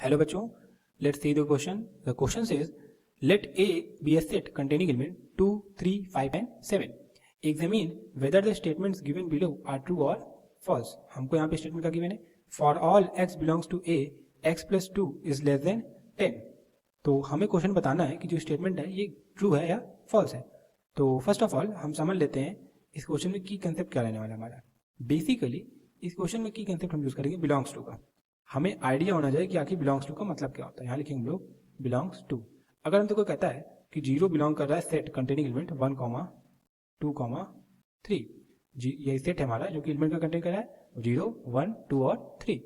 Hello बच्चों, let's see the question. The question says, let A be a set containing element 2, 3, 5 and 7. Examine whether the statements given below are true or false. हमको यहाँ पे statement का given है for all x belongs to A, x plus 2 is less than 10. तो हमें question बताना है कि जो स्टेटमेंट है ये ट्रू है या फॉल्स है. तो फर्स्ट ऑफ ऑल हम समझ लेते हैं इस क्वेश्चन में की कंसेप्ट क्या रहने वाला है हमारा. बेसिकली इस क्वेश्चन में की कंसेप्ट हम यूज करेंगे बिलोंग्स टू का. हमें आइडिया होना चाहिए कि आखिर बिलोंग्स टू का मतलब क्या होता है. यहाँ लिखेंगे हम लोग बिलोंग्स टू. अगर हमसे कोई कहता है कि 0 बिलोंग कर रहा है सेट कंटेनिंग एलिमेंट 1, 2, 3, ये सेट है हमारा जो कि एलिमेंट का कंटेन कर रहा है 0, 1, 2 और 3.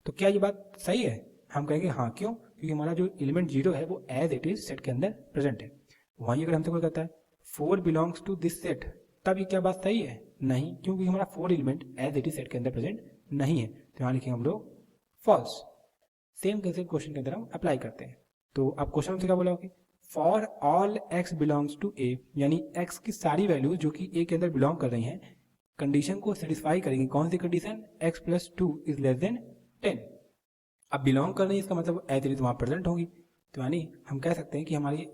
तो क्या ये बात सही है? हम कहेंगे हाँ. क्यों? क्योंकि हमारा जो एलिमेंट 0 है वो एज इट इज सेट के अंदर प्रेजेंट है. वहीं अगर हमसे कोई कहता है 4 बिलोंग्स टू दिस सेट, तब ये क्या बात सही है? नहीं, क्योंकि हमारा 4 element as it is set के अंदर प्रेजेंट नहीं है. तो यहाँ लिखेंगे हम लोग फॉल्स. सेम कंसेप्ट क्वेश्चन के अंदर हम अप्लाई करते हैं. तो आप क्वेश्चन से क्या बोला होगी? For all x belongs to a, यानी x की सारी वैल्यूज जो कि a के अंदर बिलोंग कर रही हैं कंडीशन को सेटिस्फाई करेंगी. कौन सी condition? x plus 2 is less than 10. अब बिलोंग कर रही है इसका मतलब एज इट इज वहाँ प्रेजेंट होगी. तो यानी हम कह सकते हैं कि हमारी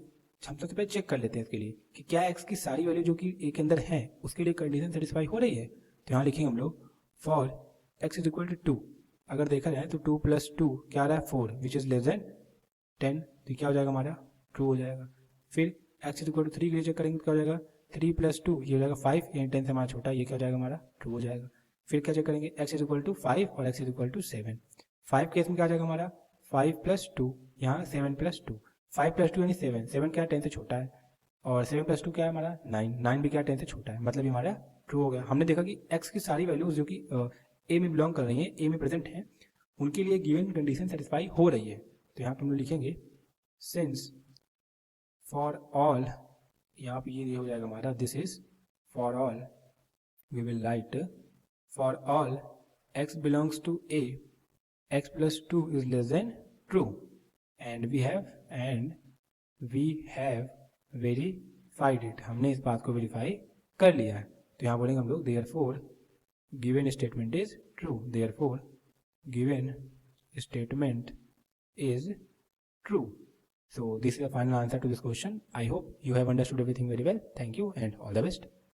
हम सबसे पहले चेक कर लेते हैं इसके लिए कि क्या x की सारी वैल्यू जो कि a के अंदर है उसके लिए कंडीशन सेटिस्फाई हो रही है. तो यहाँ लिखेंगे हम लोग for x is equal to 2. अगर देखा जाए तो 2 प्लस 2 क्या आ रहा है 4 विच इज लेस देन 10. तो क्या हो जाएगा हमारा? ट्रू हो जाएगा. फिर x इज इक्वल टू 3 के लिए चेक करेंगे तो क्या हो जाएगा 3 प्लस 2 ये हो जाएगा 5, यानी 10 से हमारा छोटा, ये क्या हो जाएगा हमारा? ट्रू हो जाएगा. फिर क्या चेक करेंगे x इज इक्वल टू 5 और x is equal to 7. 5 case में क्या आ जाएगा हमारा 5 प्लस 2, यहाँ 7 प्लस 2. 5 प्लस 2 यानी 7, 7 क्या है 10 से छोटा है, और 7 प्लस 2 क्या है हमारा 9, 9 भी क्या 10 से छोटा है, मतलब ये हमारा ट्रू हो गया. हमने देखा कि x की सारी वैल्यूज जो कि a में बिलोंग कर रही हैं, a में प्रेजेंट हैं, उनके लिए गिवन कंडीशन सेटिस्फाई हो रही है. तो यहाँ पे हम लोग लिखेंगे सिंस फॉर ऑल, यहाँ पे ये हो जाएगा हमारा this is for all, we will write for all x belongs to a, x plus 2 is less than true, and we have verified it. हमने इस बात को वेरीफाई कर लिया है. तो यहाँ बोलेंगे हम लोग therefore given statement is true. Therefore given statement is true. So this is the final answer to this question. I hope you have understood everything very well. Thank you and all the best.